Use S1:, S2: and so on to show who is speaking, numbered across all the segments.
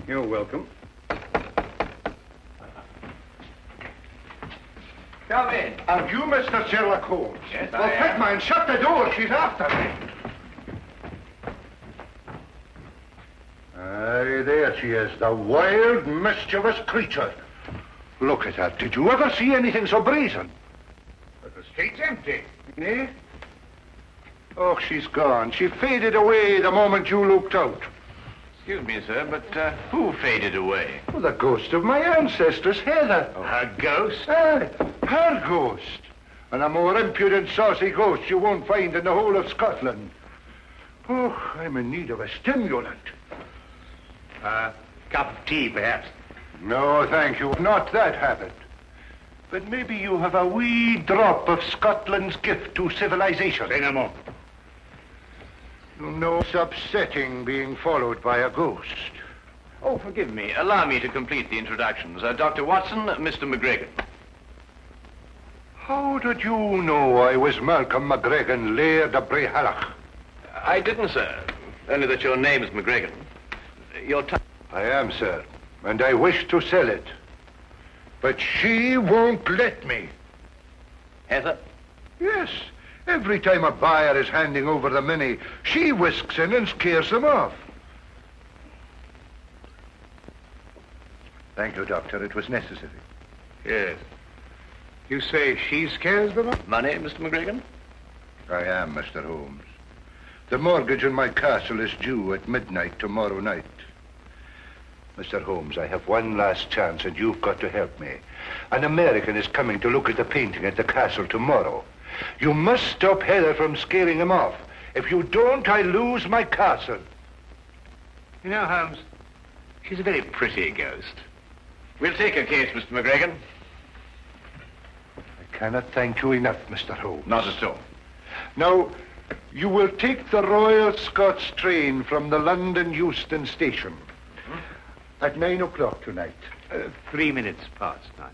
S1: You're welcome.
S2: Come in.
S3: Are you Mr. Sherlock Holmes?
S2: Yes,
S3: well,
S2: I am.
S3: quick, man, shut the door. She's after me. Aye, there she is, the wild, mischievous creature. Look at her. Did you ever see anything so brazen?
S2: But the street's empty.
S3: Eh? Oh, she's gone. She faded away the moment you looked out.
S2: Excuse me, sir, but who faded away?
S3: Oh, the ghost of my ancestress, Heather.
S2: Oh, her ghost?
S3: Aye, her ghost. And a more impudent, saucy ghost you won't find in the whole of Scotland. Oh, I'm in need of a stimulant.
S2: Cup of tea, perhaps.
S3: No, thank you. Not that habit. But maybe you have a wee drop of Scotland's gift to civilization.
S2: Say no more.
S3: You know, it's upsetting being followed by a ghost.
S2: Oh, forgive me. Allow me to complete the introductions. Dr. Watson, Mr. MacGregan.
S3: How did you know I was Malcolm MacGregan, Laird of Brehallach?
S2: I didn't, sir. Only that your name is MacGregan. Your
S3: I am, sir, and I wish to sell it. But she won't let me.
S2: Heather?
S3: Yes. Every time a buyer is handing over the money, she whisks in and scares them off. Thank you, Doctor. It was necessary.
S1: Yes. You say she scares them off?
S2: Money, Mr. MacGregan?
S3: I am, Mr. Holmes. The mortgage on my castle is due at midnight tomorrow night. Mr. Holmes, I have one last chance, and you've got to help me. An American is coming to look at the painting at the castle tomorrow. You must stop Heather from scaring him off. If you don't, I lose my castle.
S2: You know, Holmes, she's a very pretty ghost. We'll take her case, Mr. MacGregan.
S3: I cannot thank you enough, Mr. Holmes.
S2: Not at all.
S3: Now, you will take the Royal Scots train from the London Euston station at 9 o'clock tonight.
S1: 3 minutes past 9.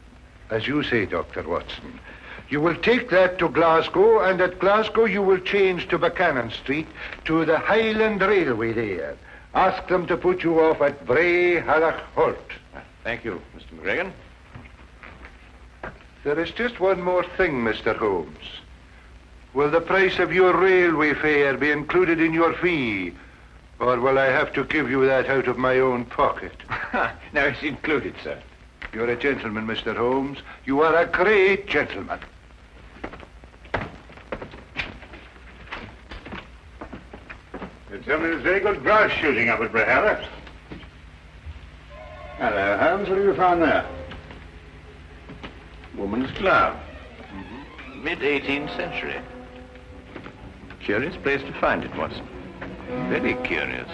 S3: As you say, Dr. Watson. You will take that to Glasgow, and at Glasgow you will change to Buchanan Street to the Highland Railway there. Ask them to put you off at Brehallach Halt.
S2: Thank you, Mr. MacGregan.
S3: There is just one more thing, Mr. Holmes. Will the price of your railway fare be included in your fee? Or will I have to give you that out of my own pocket?
S2: No, it's included, sir.
S3: You're a gentleman, Mr. Holmes. You are a great gentleman.
S1: You tell me there's very good grouse shooting up at Brehallach. Hello, Holmes. What have you found there? Woman's glove.
S2: Mid-18th century. Curious place to find it, Watson. Very curious.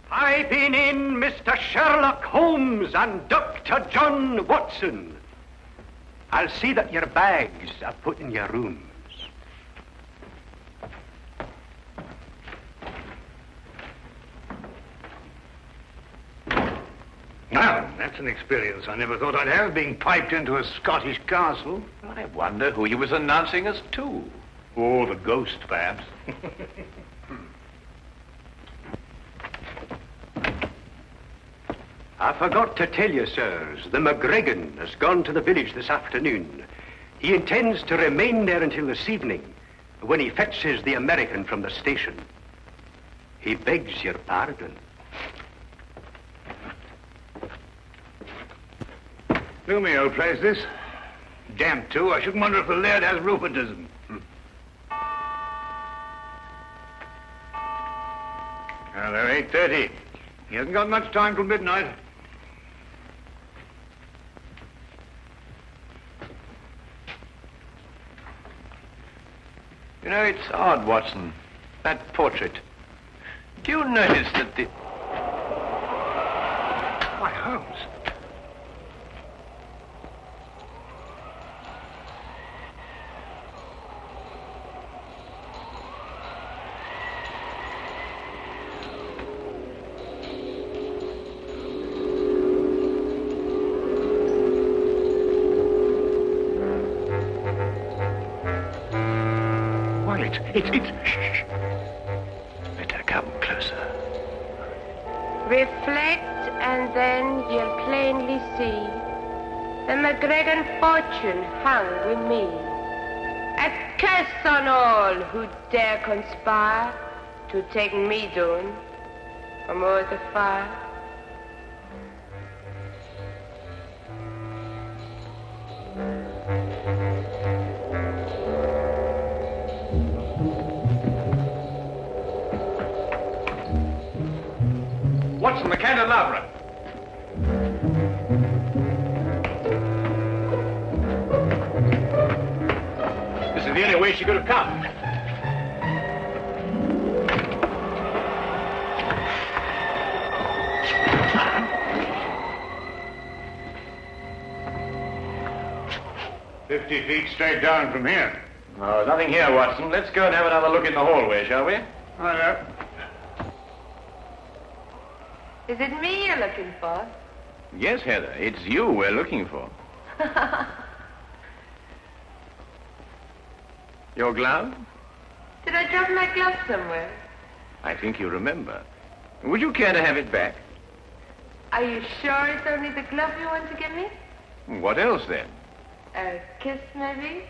S4: I've been in, Mr. Sherlock Holmes and Dr. John Watson. I'll see that your bags are put in your rooms.
S1: Well, that's an experience I never thought I'd have, being piped into a Scottish castle.
S2: I wonder who he was announcing us to.
S1: Oh, the ghost, perhaps.
S4: I forgot to tell you, sirs, the MacGregan has gone to the village this afternoon. He intends to remain there until this evening, when he fetches the American from the station. He begs your pardon.
S1: Gloomy old place, this. Damp, too. I shouldn't wonder if the laird has rheumatism. Well, they're 8:30. He hasn't got much time till midnight.
S2: You know, it's odd, Watson. That portrait. Do you notice that the...
S1: Why, Holmes. toilet. It's... Shh.
S2: Let her come closer.
S5: Reflect, and then you'll plainly see the MacGregan fortune hung with me. A curse on all who dare conspire to take me down from o'er the fire.
S2: Watson, the candelabra. This is the only way she could have come.
S1: "50 feet straight down from here."
S2: Oh, nothing here, Watson. Let's go and have another look in the hallway, shall we?
S1: Oh, no.
S5: Is it me you're looking for?
S2: Yes, Heather. It's you we're looking for. Your glove?
S5: Did I drop my glove somewhere?
S2: I think you remember. Would you care to have it back?
S5: Are you sure it's only the glove you want to give me?
S2: What else, then?
S5: A kiss, maybe?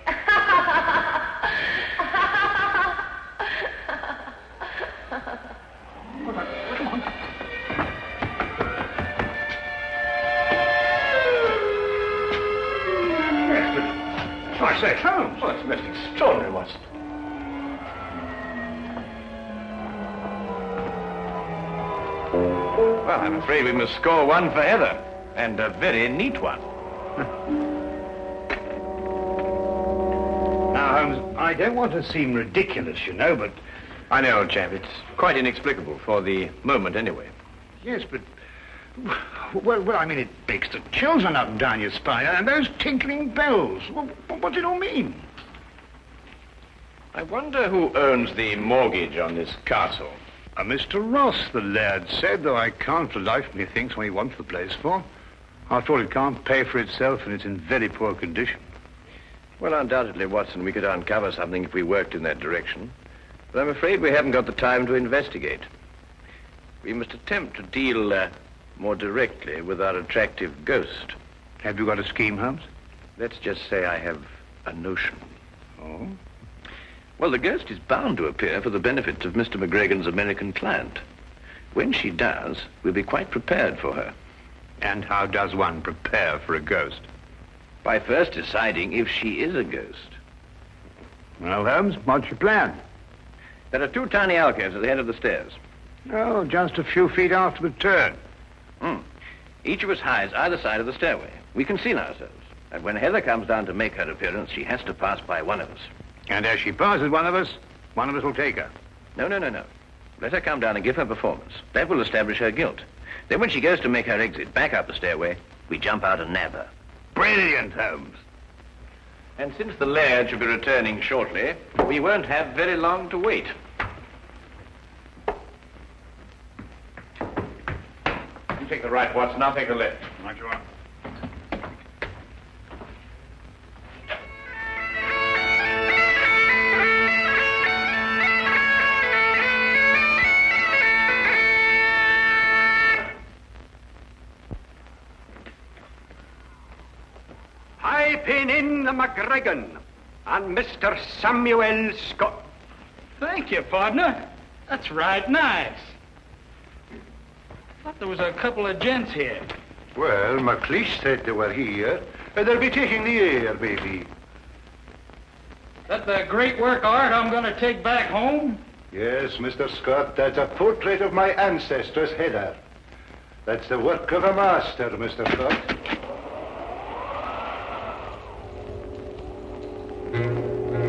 S1: I say, Holmes.
S2: Oh, it's most extraordinary, Watson. Well, I'm afraid we must score one for Heather, and a very neat one.
S1: Now, Holmes, I don't want to seem ridiculous, you know, but...
S2: I know, old chap. It's quite inexplicable, for the moment anyway.
S1: Yes, but... Well, I mean, it makes the chills run up and down your spine, and those tinkling bells. Well, what's it all mean?
S2: I wonder who owns the mortgage on this castle.
S1: Mr. Ross, the laird said, though I can't for the life of me think what he wants the place for. After all, it can't pay for itself, and it's in very poor condition.
S2: Well, undoubtedly, Watson, we could uncover something if we worked in that direction. But I'm afraid we haven't got the time to investigate. We must attempt to deal more directly with our attractive ghost.
S1: Have you got a scheme, Holmes?
S2: Let's just say I have a notion.
S1: Oh?
S2: Well, the ghost is bound to appear for the benefit of Mr. MacGregan's American client. When she does, we'll be quite prepared for her.
S1: And how does one prepare for a ghost?
S2: By first deciding if she is a ghost.
S1: Well, Holmes, what's your plan?
S2: There are 2 tiny alcoves at the head of the stairs.
S1: Oh, just a few feet after the turn.
S2: Each of us hides either side of the stairway. We conceal ourselves. And when Heather comes down to make her appearance, she has to pass by one of us.
S1: And as she passes one of us will take her.
S2: No. Let her come down and give her performance. That will establish her guilt. Then when she goes to make her exit back up the stairway, we jump out and nab her.
S1: Brilliant, Holmes.
S2: And since the laird should be returning shortly, we won't have very long to wait. You take the right, Watson. I'll take the left.
S1: Right you are.
S4: Pin in the MacGregan and Mr. Samuel Scott.
S6: Thank you, partner. That's right nice. Thought there was a couple of gents here.
S3: Well, McLeish said they were here. They'll be taking the air, maybe.
S6: That the great work of art I'm going to take back home?
S3: Yes, Mr. Scott, that's a portrait of my ancestors, Heather. That's the work of a master, Mr. Scott.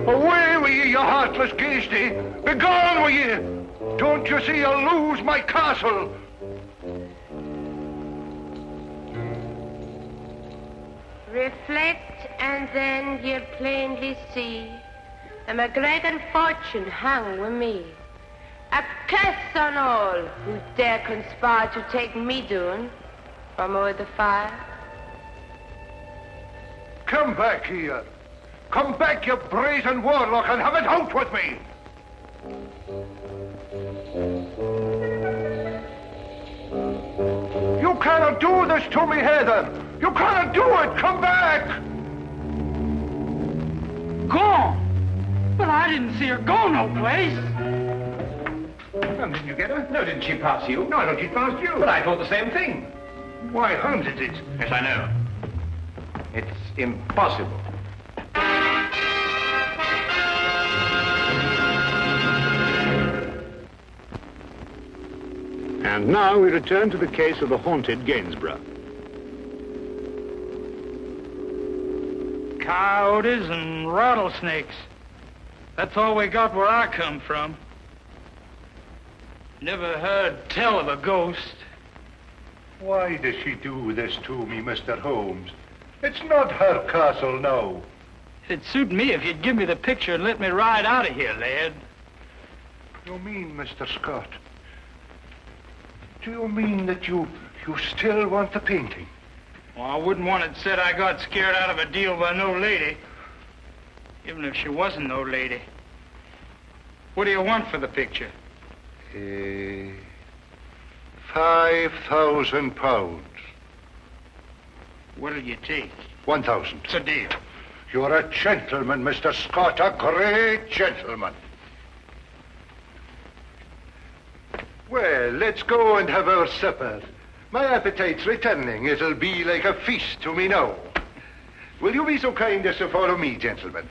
S3: Away with ye, you heartless ghasty! Begone with ye! Don't you see you'll lose my castle?
S5: Reflect, and then you'll plainly see the MacGregan fortune hung with me. A curse on all who dare conspire to take me down from o'er the fire.
S3: Come back here. Come back, you brazen warlock, and have it out with me! You cannot do this to me, Heather. You cannot do it. Come back.
S6: Gone? But I didn't see her go no place.
S1: Well, didn't you get her?
S7: No, didn't she pass you?
S1: No, I thought she passed you.
S7: But I thought the same thing.
S1: Why, Holmes, it's...
S7: Yes, I know. It's impossible.
S1: And now we return to the case of the haunted Gainsborough.
S6: Coyotes and rattlesnakes. That's all we got where I come from. Never heard tell of a ghost.
S3: Why does she do this to me, Mr. Holmes? It's not her castle now.
S6: It'd suit me if you'd give me the picture and let me ride out of here, lad.
S3: You mean, Mr. Scott? Do you mean that you still want the painting?
S6: Well, I wouldn't want it said I got scared out of a deal by no lady. Even if she wasn't no lady. What do you want for the picture?
S3: £5,000.
S6: What'll you take?
S3: 1,000.
S6: It's a deal.
S3: You're a gentleman, Mr. Scott, a great gentleman. Well, let's go and have our supper. My appetite's returning. It'll be like a feast to me now. Will you be so kind as to follow me, gentlemen?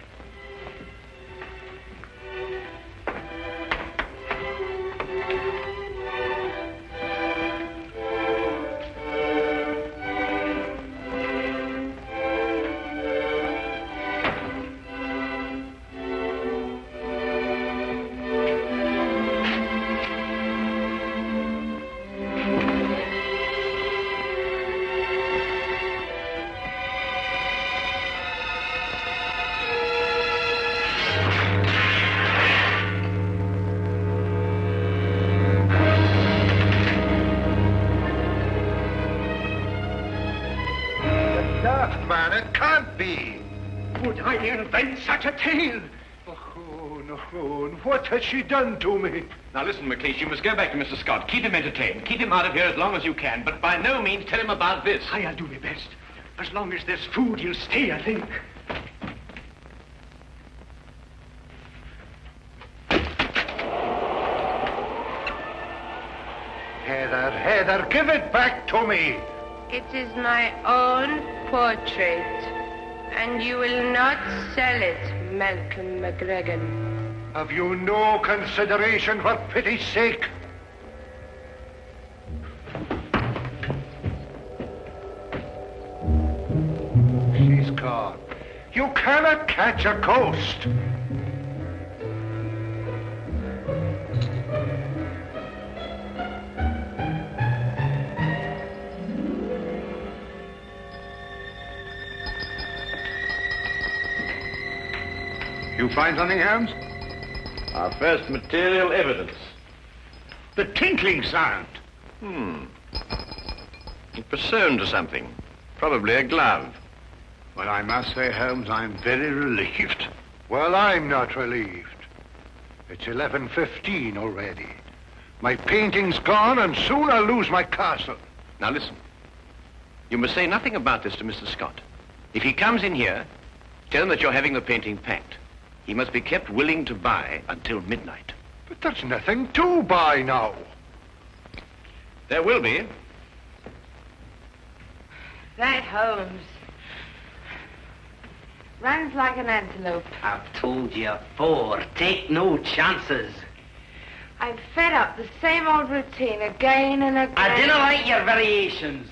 S3: Man, it can't be.
S4: Would I invent such a tale?
S3: Oh, no. What has she done to me?
S7: Now listen, McLeish, you must go back to Mr. Scott. Keep him entertained. Keep him out of here as long as you can, but by no means tell him about this.
S4: I'll do my best. As long as there's food, he'll stay, I think.
S3: Heather, give it back to me.
S5: It is my own portrait, and you will not sell it, Malcolm MacGregan.
S3: Have you no consideration for pity's sake? She's gone. You cannot catch a ghost.
S1: You find something, Holmes?
S2: Our first material evidence.
S1: The tinkling sound.
S2: It was sewn to something. Probably a glove.
S1: Well, I must say, Holmes, I'm very relieved.
S3: Well, I'm not relieved. It's 11:15 already. My painting's gone, and soon I'll lose my castle.
S2: Now listen. You must say nothing about this to Mr. Scott. If he comes in here, tell him that you're having the painting packed. He must be kept willing to buy until midnight.
S3: But there's nothing to buy now.
S2: There will be.
S5: That Holmes runs like an antelope.
S8: I've told you before, take no chances.
S5: I'm fed up the same old routine again and again.
S8: I didn't like your variations.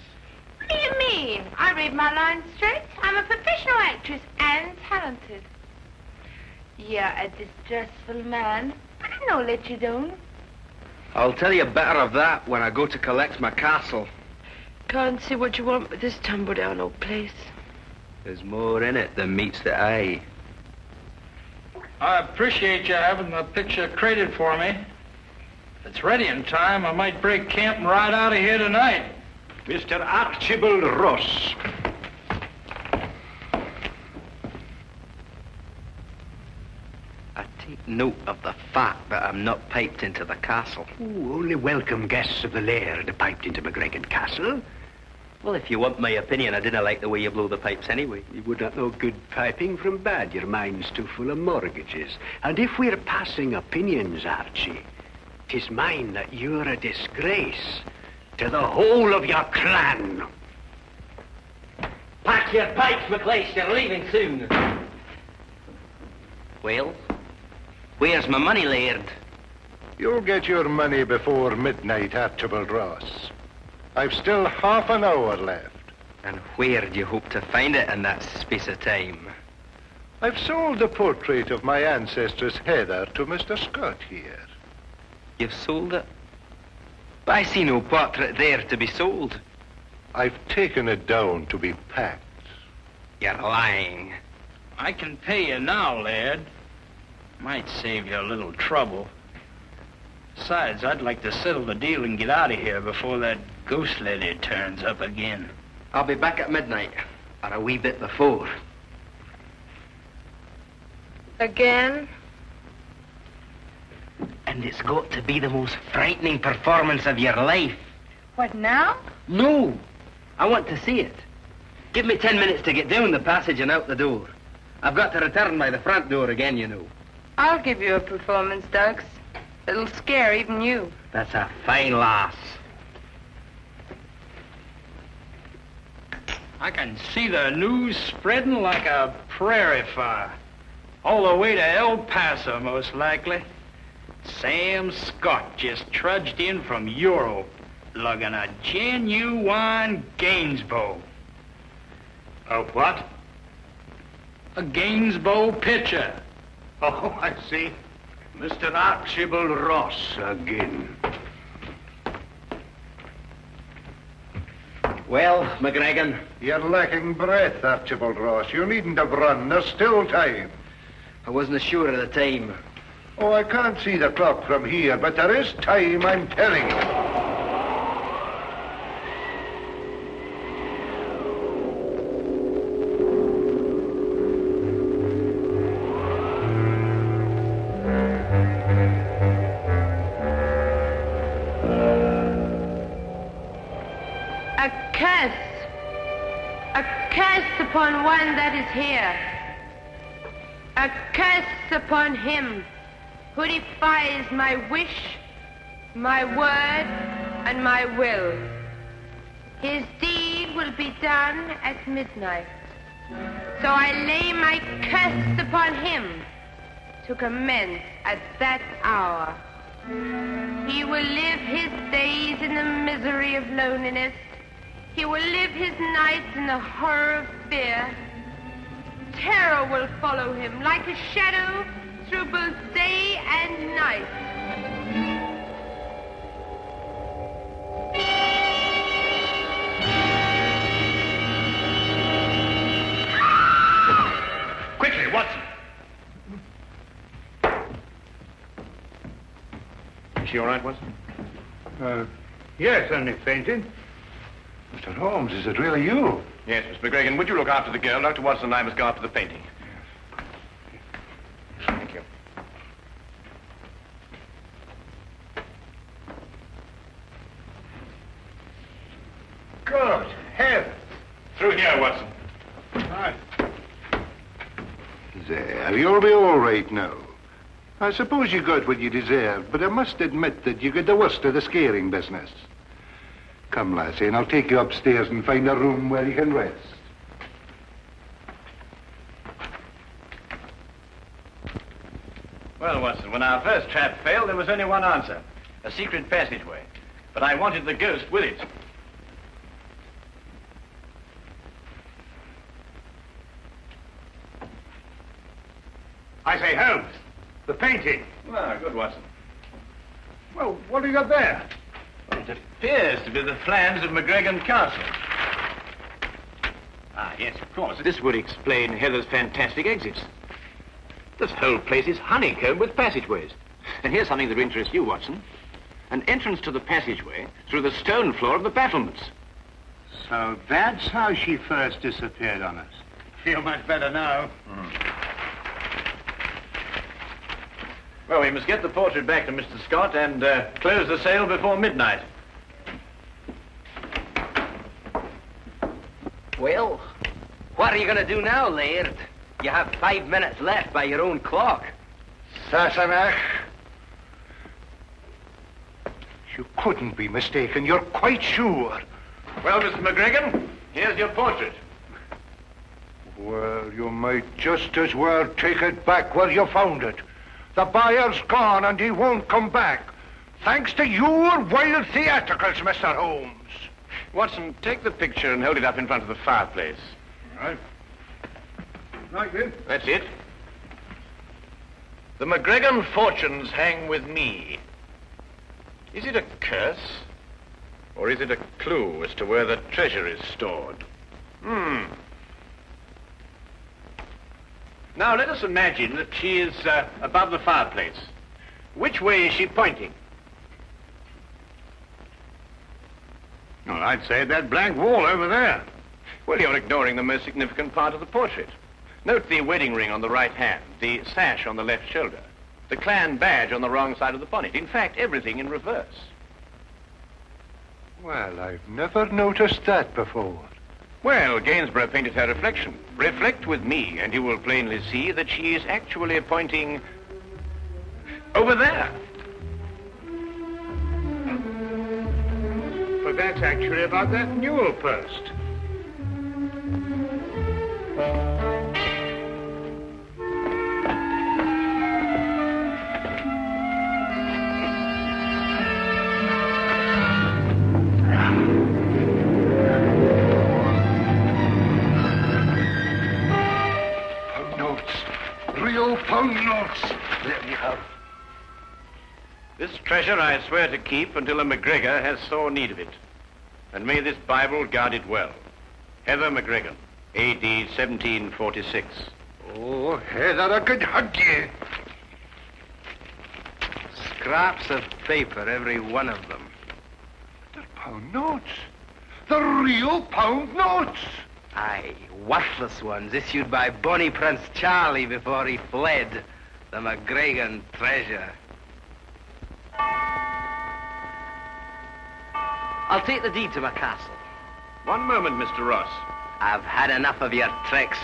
S5: What do you mean? I read my lines straight. I'm a professional actress and talented. You're a distressful man, but I no let you down.
S8: I'll tell you better of that when I go to collect my castle.
S5: Can't see what you want with this tumble-down old place.
S8: There's more in it than meets the eye.
S6: I appreciate you having the picture created for me. If it's ready in time, I might break camp and ride out of here tonight.
S4: Mr. Archibald Ross.
S8: I take note of the fact that I'm not piped into the castle.
S4: Ooh, only welcome guests of the laird are piped into MacGregan Castle.
S8: Well, if you want my opinion, I didn't like the way you blow the pipes anyway.
S4: You would not know good piping from bad. Your mind's too full of mortgages. And if we're passing opinions, Archie, 'tis mine that you're a disgrace to the whole of your clan.
S8: Pack your pipes, McLeish. You're leaving soon. Well, where's my money, laird?
S3: You'll get your money before midnight, Archibald Ross. I've still half an hour left.
S8: And where do you hope to find it in that space of time?
S3: I've sold the portrait of my ancestress Heather to Mr. Scott here.
S8: You've sold it? But I see no portrait there to be sold.
S3: I've taken it down to be packed.
S8: You're lying.
S6: I can pay you now, lad. Might save you a little trouble. Besides, I'd like to settle the deal and get out of here before that ghost lady turns up again.
S8: I'll be back at midnight, or a wee bit before.
S5: Again?
S8: And it's got to be the most frightening performance of your life.
S5: What now?
S8: No, I want to see it. Give me 10 minutes to get down the passage and out the door. I've got to return by the front door again, you know.
S5: I'll give you a performance, Dux. It'll scare even you.
S8: That's a fine lass.
S6: I can see the news spreading like a prairie fire. All the way to El Paso, most likely. Sam Scott just trudged in from Europe, lugging a genuine Gainsborough.
S1: A what?
S6: A Gainsborough pitcher.
S1: Oh, I see. Mr. Archibald Ross again.
S8: Well, MacGregan.
S3: You're lacking breath, Archibald Ross. You needn't have run. There's still time.
S8: I wasn't sure at the time.
S3: Oh, I can't see the clock from here, but there is time, I'm telling you.
S5: A curse upon one that is here. A curse upon him who defies my wish, my word, and my will. His deed will be done at midnight. So I lay my curse upon him to commence at that hour. He will live his days in the misery of loneliness. He will live his nights in the horror of fear. Terror will follow him like a shadow through both day and night.
S7: Quickly, Watson. Is she all right, Watson?
S1: Yes, only fainted.
S3: Mr. Holmes, is it really you?
S7: Yes, Miss MacGregan, would you look after the girl? Dr. Watson and I must go after the painting. Thank you.
S3: Good heavens.
S7: Through here, Watson.
S1: Right.
S3: There, you'll be all right now. I suppose you got what you deserved, but I must admit that you got the worst of the scaring business. Come, lassie, and I'll take you upstairs and find a room where you can rest.
S2: Well, Watson, when our first trap failed, there was only one answer. A secret passageway. But I wanted the ghost with it.
S1: I say, Holmes, the painting.
S2: Ah, good, Watson.
S1: Well, what have you got there?
S2: It appears to be the plans of MacGregan Castle. Ah, yes, of course. This would explain Heather's fantastic exits. This whole place is honeycombed with passageways. And here's something that interests you, Watson. An entrance to the passageway through the stone floor of the battlements.
S1: So that's how she first disappeared on us. Feel much better now.
S2: Well, we must get the portrait back to Mr. Scott and close the sale before midnight.
S8: Well, what are you going to do now, Laird? You have 5 minutes left by your own clock.
S3: Sassenach. You couldn't be mistaken. You're quite sure.
S2: Well, Mr. MacGregan, here's your portrait.
S3: Well, you might just as well take it back where you found it. The buyer's gone and he won't come back. Thanks to your wild theatricals, Mr. Holmes.
S2: Watson, take the picture and hold it up in front of the fireplace.
S1: All right. Like this.
S2: That's it. The MacGregan fortunes hang with me. Is it a curse? Or is it a clue as to where the treasure is stored? Now, let us imagine that she is above the fireplace. Which way is she pointing?
S1: Well, I'd say that blank wall over there.
S2: Well, you're ignoring the most significant part of the portrait. Note the wedding ring on the right hand, the sash on the left shoulder, the clan badge on the wrong side of the bonnet. In fact, everything in reverse.
S3: Well, I've never noticed that before.
S2: Well, Gainsborough painted her reflection. Reflect with me, and you will plainly see that she is actually pointing over there.
S1: But that's actually about that newel post.
S3: Pound notes. Let me have.
S2: This treasure I swear to keep until a MacGregor has sore need of it. And may this Bible guard it well. Heather MacGregan, A.D. 1746.
S3: Oh, Heather, I could hug you.
S8: Scraps of paper, every one of them.
S3: They're pound notes. The real pound notes.
S8: Aye, worthless ones issued by Bonnie Prince Charlie before he fled. The MacGregan treasure. I'll take the deed to my castle.
S2: One moment, Mr. Ross.
S8: I've had enough of your tricks.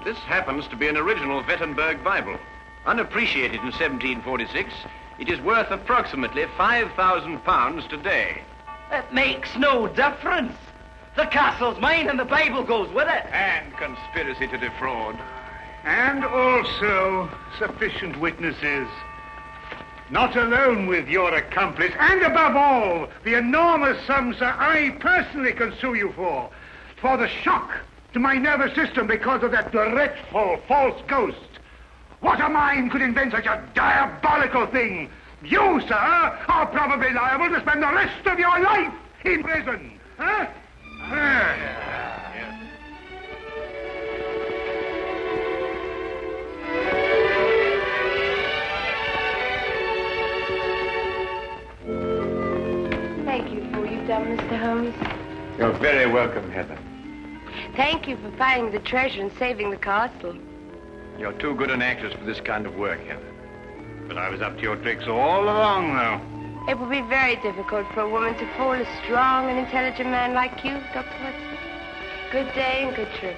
S2: This happens to be an original Wittenberg Bible. Unappreciated in 1746, it is worth approximately £5,000 today.
S8: It makes no difference. The castle's mine and the Bible goes with it.
S2: And conspiracy to defraud.
S1: And also sufficient witnesses. Not alone with your accomplice, and above all, the enormous sums that I personally can sue you for the shock to my nervous system because of that dreadful false ghost. What a mind could invent such a diabolical thing? You, sir, are probably liable to spend the rest of your life in prison. Huh?
S5: Thank you for what you've done, Mr. Holmes.
S2: You're very welcome, Heather.
S5: Thank you for finding the treasure and saving the castle.
S2: You're too good an actress for this kind of work, Heather.
S1: But I was up to your tricks all along, though.
S5: It will be very difficult for a woman to fool a strong and intelligent man like you, Dr. Watson. Good day and good trip.